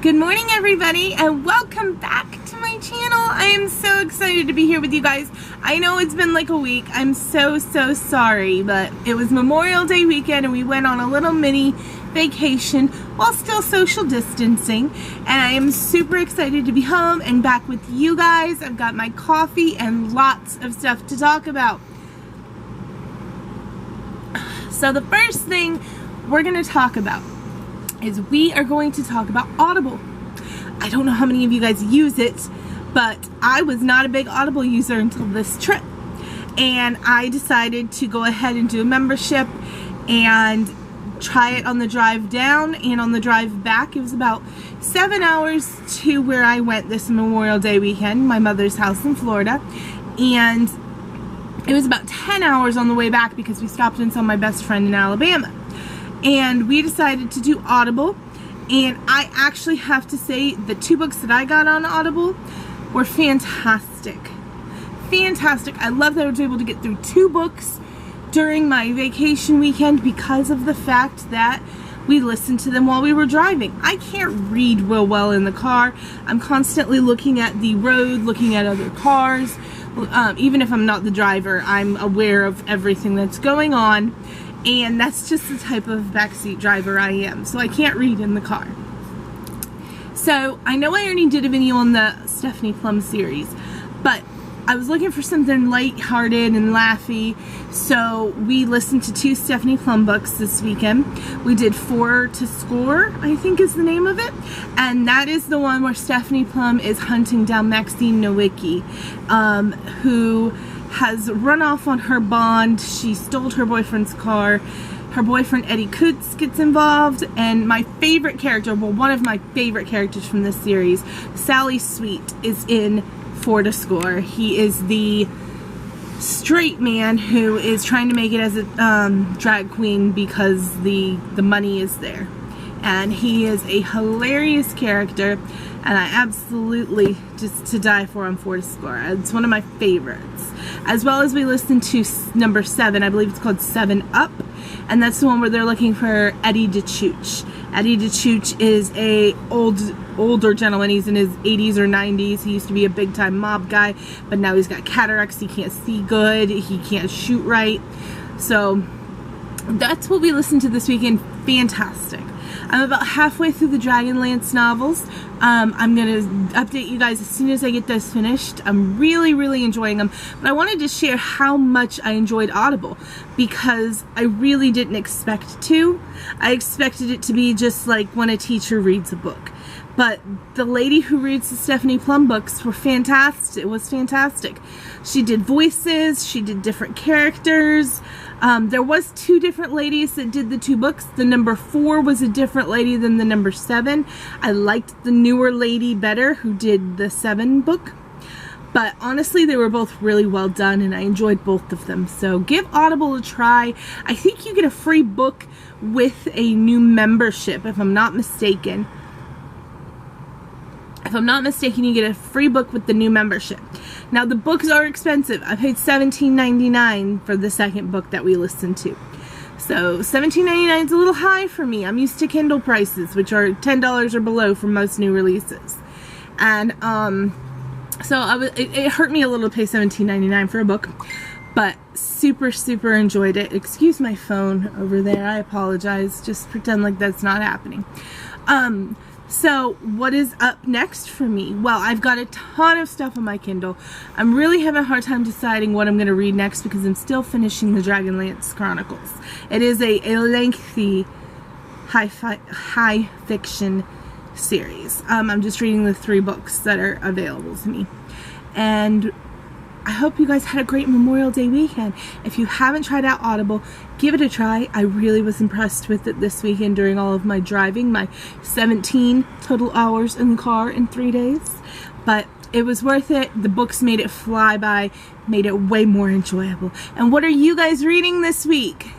Good morning, everybody, and welcome back to my channel. I am so excited to be here with you guys. I know it's been like a week. I'm so sorry, but it was Memorial Day weekend and we went on a little mini vacation while still social distancing, and I am super excited to be home and back with you guys. I've got my coffee and lots of stuff to talk about. So the first thing we're going to talk about is we are going to talk about Audible. I don't know how many of you guys use it, but I was not a big Audible user until this trip, and I decided to go ahead and do a membership and try it on the drive down and on the drive back. It was about 7 hours to where I went this Memorial Day weekend, my mother's house in Florida, and it was about 10 hours on the way back because we stopped and saw my best friend in Alabama. And we decided to do Audible, and I actually have to say the 2 books that I got on Audible were fantastic. Fantastic. I love that I was able to get through 2 books during my vacation weekend because of the fact that we listened to them while we were driving. I can't read real well in the car. I'm constantly looking at the road, looking at other cars. Even if I'm not the driver, I'm aware of everything that's going on. And that's just the type of backseat driver I am. So I can't read in the car. So I know I already did a video on the Stephanie Plum series, but I was looking for something lighthearted and laughy. So we listened to 2 Stephanie Plum books this weekend. We did 4 to Score, I think is the name of it. And that is the one where Stephanie Plum is hunting down Maxine Nowicki, who has run off on her bond. She stole her boyfriend's car. Her boyfriend Eddie Coots gets involved, and my favorite character, well, one of my favorite characters from this series, Sally Sweet, is in 4 to Score. He is the straight man who is trying to make it as a drag queen because the money is there. And he is a hilarious character, and I absolutely just to die for on 4 to Score. It's one of my favorites. As well as we listened to number 7, I believe it's called 7 Up, and that's the one where they're looking for Eddie DeChooch. Eddie DeChooch is a older gentleman. He's in his 80s or 90s. He used to be a big time mob guy, but now he's got cataracts. He can't see good. He can't shoot right. So that's what we listened to this weekend. Fantastic. I'm about halfway through the Dragonlance novels. I'm going to update you guys as soon as I get those finished. I'm really enjoying them. But I wanted to share how much I enjoyed Audible because I really didn't expect to. I expected it to be just like when a teacher reads a book. But the lady who reads the Stephanie Plum books were fantastic. It was fantastic. She did voices. She did different characters. There was 2 different ladies that did the 2 books. The number 4 was a different lady than the number 7. I liked the newer lady better who did the 7 book. But honestly, they were both really well done, and I enjoyed both of them. So give Audible a try. I think you get a free book with a new membership, if I'm not mistaken. If I'm not mistaken, you get a free book with the new membership. Now, the books are expensive. I paid $17.99 for the 2nd book that we listened to. So $17.99 is a little high for me. I'm used to Kindle prices, which are $10 or below for most new releases. And so it hurt me a little to pay $17.99 for a book. But super enjoyed it. Excuse my phone over there. I apologize. Just pretend like that's not happening. So what is up next for me? Well, I've got a ton of stuff on my Kindle. I'm really having a hard time deciding what I'm going to read next because I'm still finishing the Dragonlance Chronicles. It is a lengthy high fiction series. I'm just reading the 3 books that are available to me. And I hope you guys had a great Memorial Day weekend. If you haven't tried out Audible, give it a try. I really was impressed with it this weekend during all of my driving, my 17 total hours in the car in 3 days. But it was worth it. The books made it fly by, made it way more enjoyable. And what are you guys reading this week?